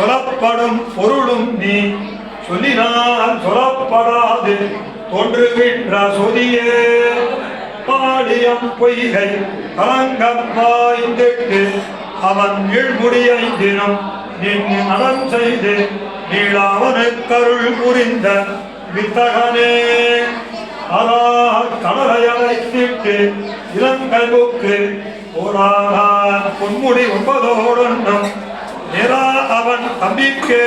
சொல்லப்படும் பொருளும் நீ சொல்லினால் சொல்லப்படாது தோன்றுகின்ற சொதியே பாடியம் பொய்கை கலங்கம் வாய்ந்திட்டு அவன் நீழ்முடியைந்தினம் நின் நலம் செய்து நீளாவனுக்கருள் புரிந்த வித்தகனே அதா கடலை அழைத்திட்டு இலங்கை புக்கு ஓரான் பொன்முடி 9 நிரா அவன் தம்பிக்கே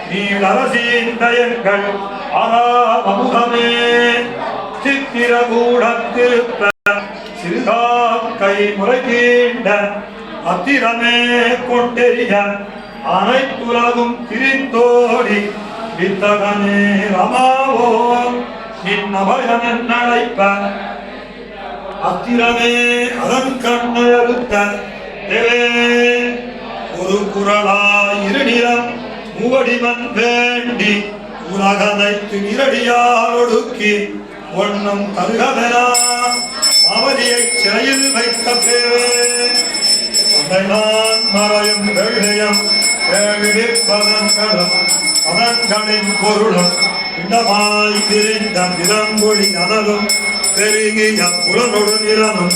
நீளரசின் தயங்கள் ஆரா அமுதமே சித்திரகூடத்திருப்ப சிறுகாக்கை முறைகீண்ட அத்திரமே கொண்டெறிய அனைத்துலகும் திரிந்தோடி வித்தகனே ரமாவோ நின் அபயம் நடைப்ப அத்திரமே அதன் கண்ணறுத்த ஒரு குரலாய் இருநிலம் மூவடிமன் வேண்டி உலகனைத்து நிரடியாரொடுக்கி ஒன்னும் கருகதனா மாவதியை சிறையில் வைத்த பேவே நான் மறையும் வெள்ளையம் வேழிப்பதன்களும் அதன்களின் பொருளும் இடமாய் விரிந்த பிறங்கொழி அனலும் பெருகிய புலனொடு நிலனும்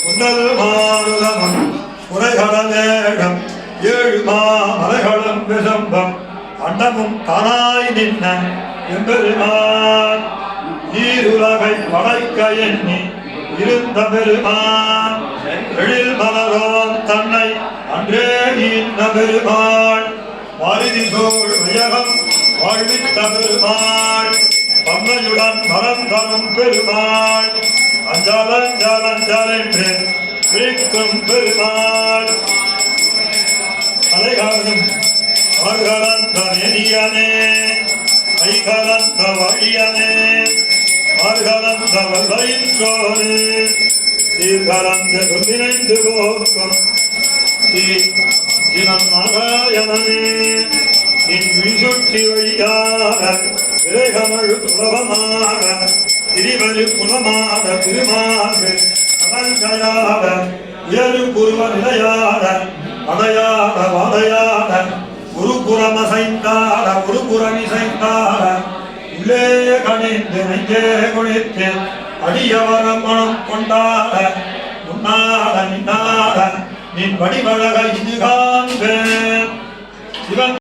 உன்னல் மாறுதமும் உரைகடலேடம் 7 மாமலைகளும் விசம்பம் அண்டமும் தானாய் நின்ன எம்பெருமான் ஈருலகை படைக்க எண்ணி இருந்த பெருமான் எழில் மலரோன் தன்னை அன்றே ஈந்த பெருமான் வாரிதி சோழ் வியகம் வாழ்வித்த பெருமாள் பம்மையுடன் மரம் தரும் பெருமாள் அஞ்சலஞ்சலஞ்சலென்று விழிக்கும் பெருமாள் அலைகாலும் ஆர்கலந்த நெறியனே கைகலந்த வழியனே ஆர்கலந்த வல்லையின் சோறு சீர்கலந்த துணிந்து போக்கும் சிவன் நாராயணனே நின் விசுட்டி வழியாக விரைகமழ் புலவமாக திரிவரு புலமாக திருமாறு கடற்கையாக உயரு புருவ நிலையாக அதையாட வாதையாட குருபுறமசைந்தாட குருபுறமிசைந்தாட உள்ளே கணிந்து நெஞ்சே குளித்து அடியவரம் மனம் கொண்டாட முன்னாட நின்னாட நின் வடிவழக இது காண்பேன் சிவன்